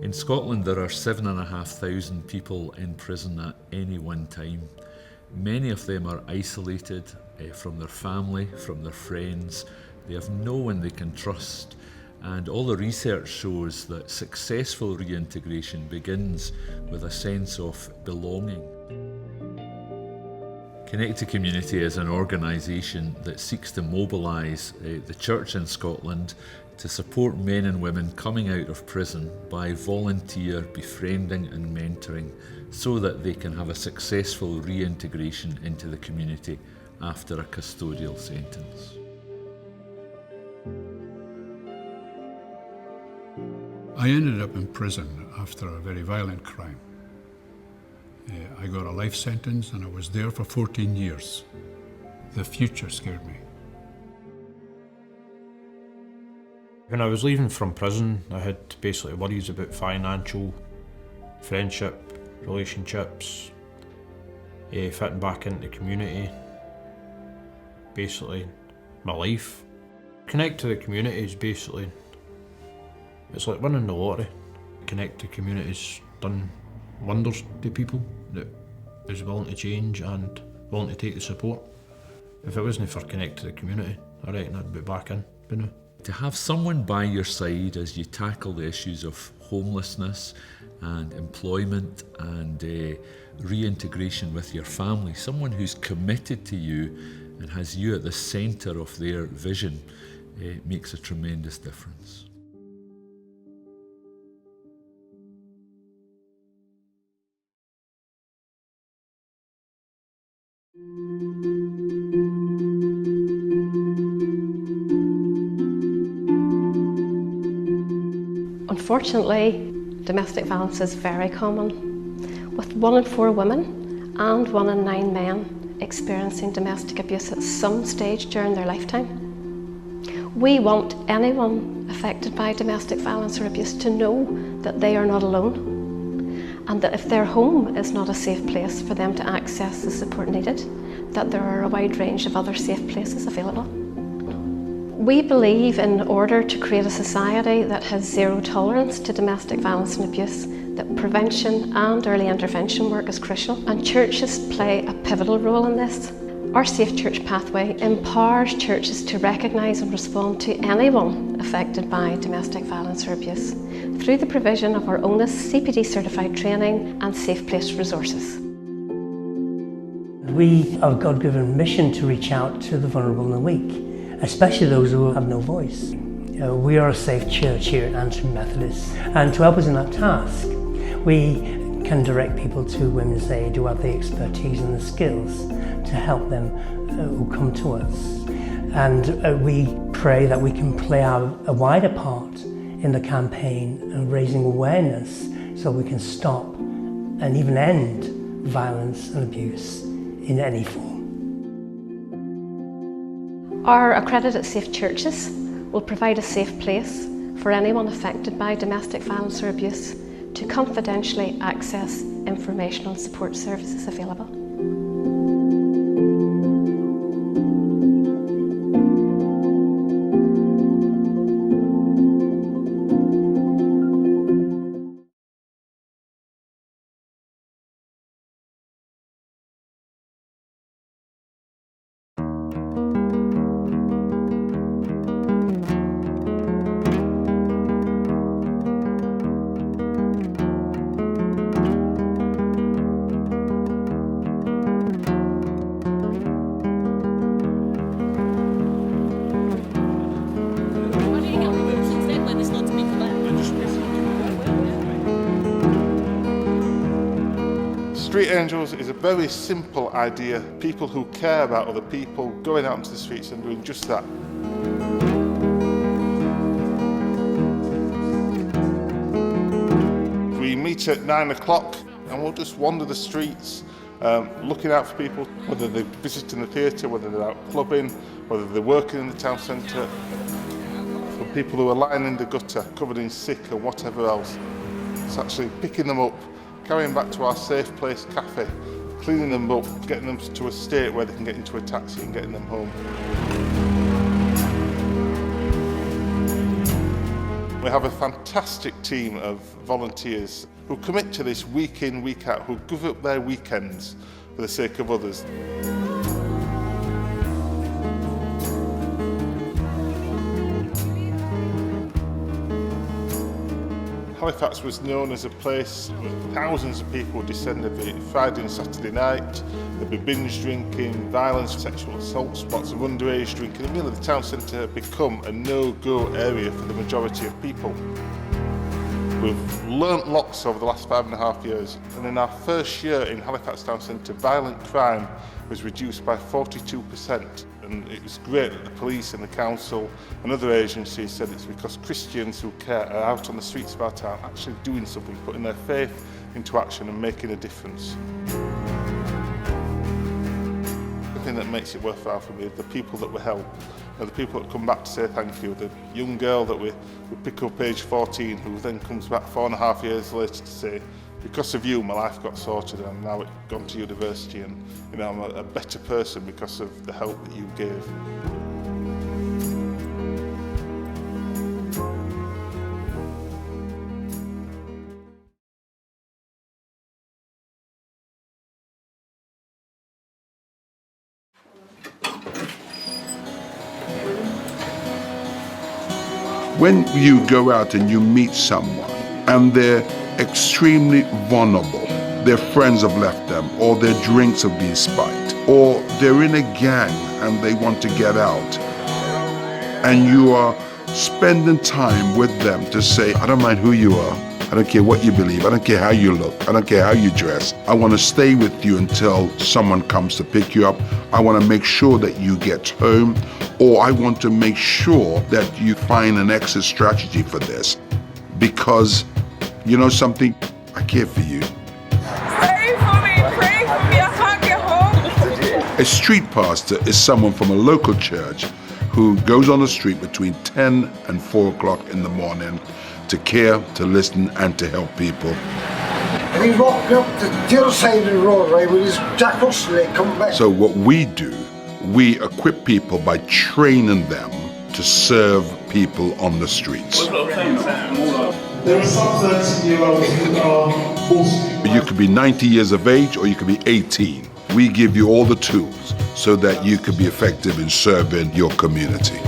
In Scotland there are 7,500 people in prison at any one time. Many of them are isolated from their family, from their friends. They have no one they can trust, and all the research shows that successful reintegration begins with a sense of belonging. Connect to Community is an organisation that seeks to mobilise the church in Scotland to support men and women coming out of prison by volunteer befriending and mentoring so that they can have a successful reintegration into the community after a custodial sentence. I ended up in prison after a very violent crime. I got a life sentence and I was there for 14 years. The future scared me. When I was leaving from prison, I had basically worries about financial, friendship, relationships, fitting back into the community, basically my life. Connect to the community is basically, it's like winning the lottery. Connect to Community's done wonders to people that is willing to change and willing to take the support. If it wasn't for Connect to the Community, I reckon I'd be back in by now. To have someone by your side as you tackle the issues of homelessness and employment and reintegration with your family, someone who's committed to you and has you at the centre of their vision, makes a tremendous difference. Unfortunately, domestic violence is very common, with 1 in 4 women and 1 in 9 men experiencing domestic abuse at some stage during their lifetime. We want anyone affected by domestic violence or abuse to know that they are not alone, and that if their home is not a safe place for them to access the support needed, that there are a wide range of other safe places available. We believe in order to create a society that has zero tolerance to domestic violence and abuse, that prevention and early intervention work is crucial, and churches play a pivotal role in this. Our Safe Church pathway empowers churches to recognise and respond to anyone affected by domestic violence or abuse through the provision of our ONUS CPD certified training and safe place resources. We have a God-given mission to reach out to the vulnerable and the weak, especially those who have no voice. We are a safe church here at Antrim Methodist, and to help us in that task, we can direct people to Women's Aid who have the expertise and the skills to help them who come to us. And we pray that we can play a wider part in the campaign and raising awareness so we can stop and even end violence and abuse in any form. Our accredited safe churches will provide a safe place for anyone affected by domestic violence or abuse to confidentially access information and support services available. Street Angels is a very simple idea. People who care about other people going out into the streets and doing just that. We meet at 9 o'clock and we'll just wander the streets, looking out for people, whether they're visiting the theatre, whether they're out clubbing, whether they're working in the town centre, for people who are lying in the gutter, covered in sick or whatever else. It's actually picking them up, carrying back to our safe place cafe, cleaning them up, getting them to a state where they can get into a taxi and getting them home. We have a fantastic team of volunteers who commit to this week in, week out, who give up their weekends for the sake of others. Halifax was known as a place where thousands of people would descend every Friday and Saturday night. There'd be binge drinking, violence, sexual assault, spots of underage drinking, and really the town centre had become a no-go area for the majority of people. We've learnt lots over the last 5.5 years, and in our first year in Halifax Town Centre, violent crime was reduced by 42%. And it was great that the police and the council and other agencies said it's because Christians who care are out on the streets of our town actually doing something, putting their faith into action and making a difference. The thing that makes it worthwhile for me is the people that we help, and the people that come back to say thank you. The young girl that we pick up age 14 who then comes back 4.5 years later to say, because of you, my life got sorted and I'm now gone to university and I'm a better person because of the help that you gave. When you go out and you meet someone and they're extremely vulnerable, their friends have left them, or their drinks have been spiked, or they're in a gang and they want to get out, and you are spending time with them to say, I don't mind who you are, I don't care what you believe, I don't care how you look, I don't care how you dress, I want to stay with you until someone comes to pick you up, I want to make sure that you get home, or I want to make sure that you find an exit strategy for this, because you know something, I care for you. Pray for me, I can't get home. A street pastor is someone from a local church who goes on the street between 10 and 4 o'clock in the morning to care, to listen, and to help people. And he walked up the other side of the road, right, with his Jack Russell and come back. So what we do, we equip people by training them to serve people on the streets. There are some 13-year-olds who are also... You could be 90 years of age or you could be 18. We give you all the tools so that you can be effective in serving your community.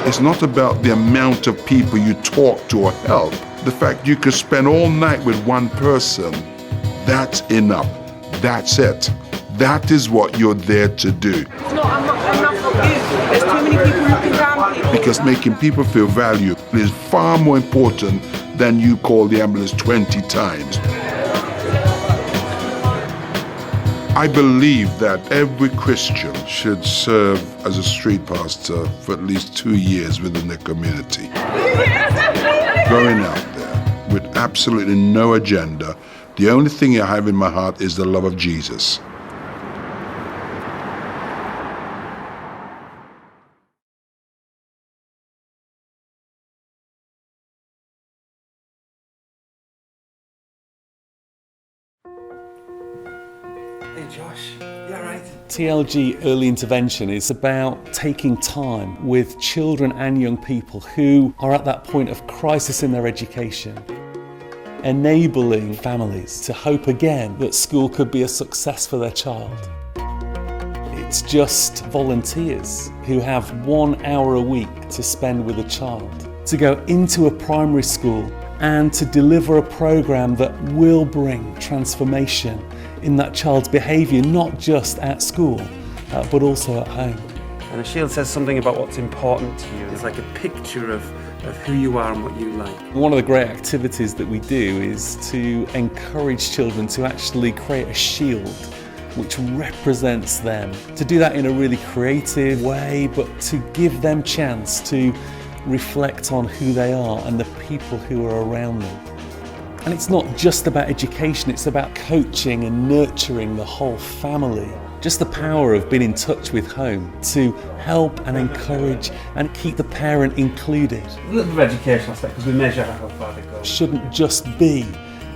It's not about the amount of people you talk to or help. The fact you could spend all night with one person, that's enough. That's it. That is what you're there to do. It's not enough for you. There's too many people looking down people. Because making people feel valued is far more important than you call the ambulance 20 times. I believe that every Christian should serve as a street pastor for at least 2 years within their community. Going out there with absolutely no agenda, the only thing I have in my heart is the love of Jesus. Hey Josh, you alright? TLG Early Intervention is about taking time with children and young people who are at that point of crisis in their education, enabling families to hope again that school could be a success for their child. It's just volunteers who have 1 hour a week to spend with a child, to go into a primary school and to deliver a program that will bring transformation in that child's behaviour, not just at school, but also at home. And the shield says something about what's important to you. It's like a picture of who you are and what you like. One of the great activities that we do is to encourage children to actually create a shield which represents them. To do that in a really creative way, but to give them chance to reflect on who they are and the people who are around them. And it's not just about education, it's about coaching and nurturing the whole family. Just the power of being in touch with home to help and encourage and keep the parent included. A little bit of education aspect because we measure how far they go. Shouldn't just be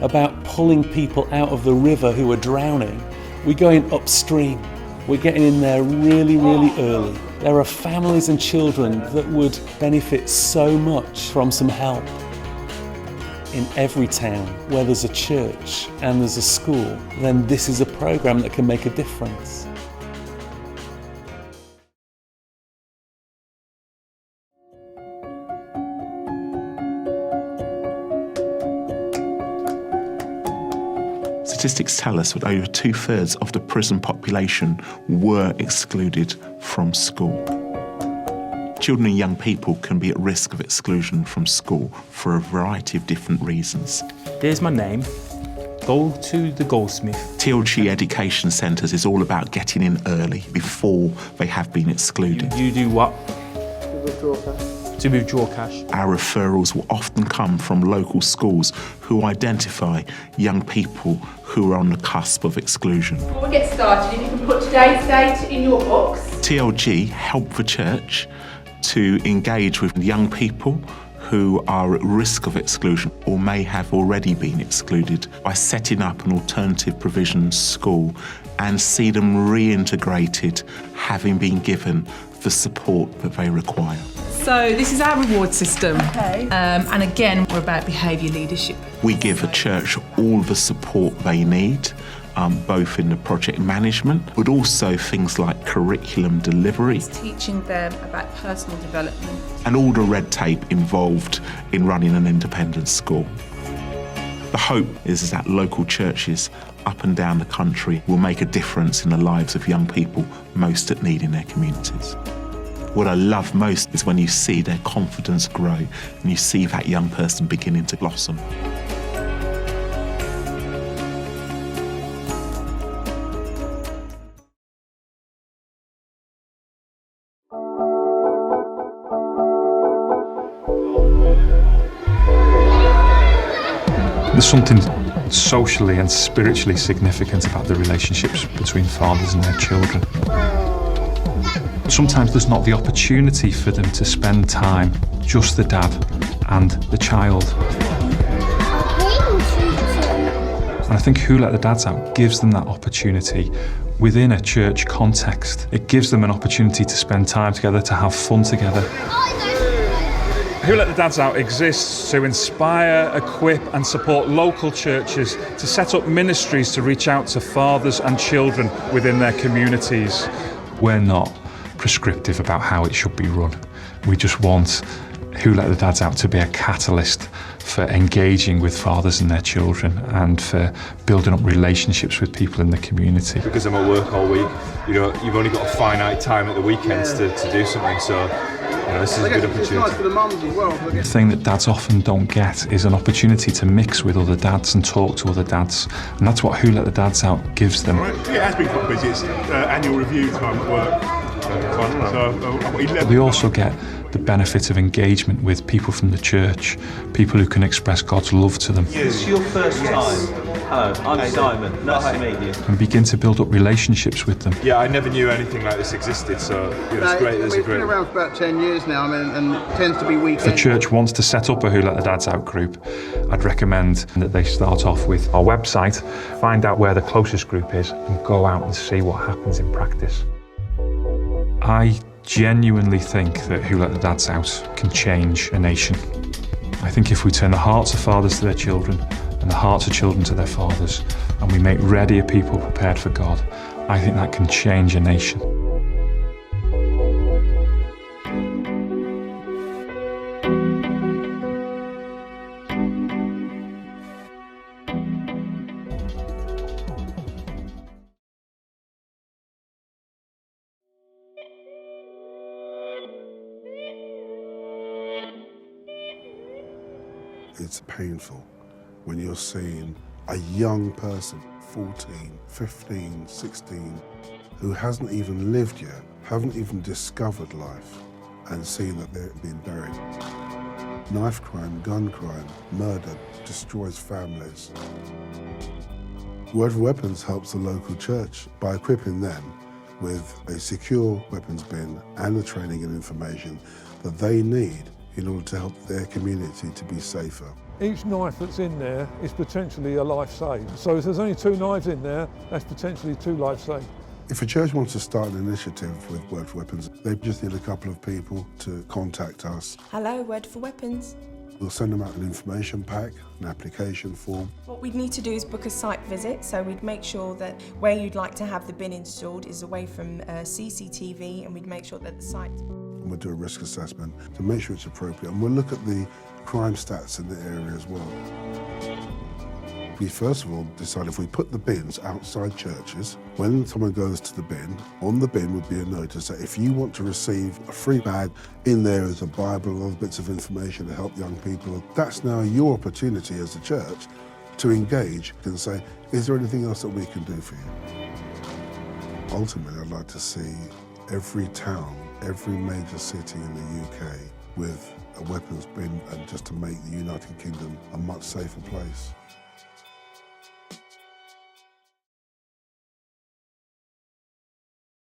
about pulling people out of the river who are drowning. We're going upstream. We're getting in there really, really early. There are families and children that would benefit so much from some help. In every town where there's a church and there's a school, then this is a programme that can make a difference. Statistics tell us that over 2/3 of the prison population were excluded from school. Children and young people can be at risk of exclusion from school for a variety of different reasons. There's my name. Go to the goldsmith. TLG Education Centres is all about getting in early before they have been excluded. You do what? To withdraw cash. Our referrals will often come from local schools who identify young people who are on the cusp of exclusion. Before we get started, if you can put today's date in your books. TLG help the church to engage with young people who are at risk of exclusion or may have already been excluded by setting up an alternative provision school and see them reintegrated, having been given the support that they require. So this is our reward system. Okay. And again, we're about behaviour leadership. We give a church all the support they need, both in the project management, but also things like curriculum delivery. It's teaching them about personal development. And all the red tape involved in running an independent school. The hope is that local churches up and down the country will make a difference in the lives of young people most at need in their communities. What I love most is when you see their confidence grow and you see that young person beginning to blossom. There's something socially and spiritually significant about the relationships between fathers and their children. Sometimes there's not the opportunity for them to spend time, just the dad and the child. And I think Who Let the Dads Out gives them that opportunity within a church context. It gives them an opportunity to spend time together, to have fun together. Who Let the Dads Out exists to inspire, equip and support local churches to set up ministries to reach out to fathers and children within their communities. We're not prescriptive about how it should be run. We just want Who Let the Dads Out to be a catalyst for engaging with fathers and their children and for building up relationships with people in the community. Because I'm at work all week, you've only got a finite time at the weekends to do something, so this is a good opportunity. The thing that dads often don't get is an opportunity to mix with other dads and talk to other dads, and that's what Who Let the Dads Out gives them. It has been quite busy. It's annual review time at work. They also get the benefit of engagement with people from the church, people who can express God's love to them. It's your first time. Hello, I'm Simon. Nice to meet you. And begin to build up relationships with them. Yeah, I never knew anything like this existed, so it's great. We've been around for about 10 years now, and it tends to be weekends. If the church wants to set up a Who Let the Dads Out group, I'd recommend that they start off with our website, find out where the closest group is, and go out and see what happens in practice. I genuinely think that Who Let the Dads Out can change a nation. I think if we turn the hearts of fathers to their children and the hearts of children to their fathers, and we make ready a people prepared for God, I think that can change a nation. It's painful when you're seeing a young person, 14, 15, 16, who hasn't even lived yet, haven't even discovered life, and seeing that they're being buried. Knife crime, gun crime, murder destroys families. Word for Weapons helps the local church by equipping them with a secure weapons bin and the training and information that they need in order to help their community to be safer. Each knife that's in there is potentially a life saved. So if there's only 2 knives in there, that's potentially 2 lives saved. If a church wants to start an initiative with Word for Weapons, they just need a couple of people to contact us. Hello, Word for Weapons. We'll send them out an information pack, an application form. What we'd need to do is book a site visit, so we'd make sure that where you'd like to have the bin installed is away from CCTV, and we'd make sure that the site... And we'll do a risk assessment to make sure it's appropriate, and we'll look at the crime stats in the area as well. We first of all decide if we put the bins outside churches, when someone goes to the bin, on the bin would be a notice that if you want to receive a free bag, in there is a Bible and other bits of information to help young people. That's now your opportunity as a church to engage and say, is there anything else that we can do for you? Ultimately, I'd like to see every town, every major city in the UK with a weapons bin, and just to make the United Kingdom a much safer place.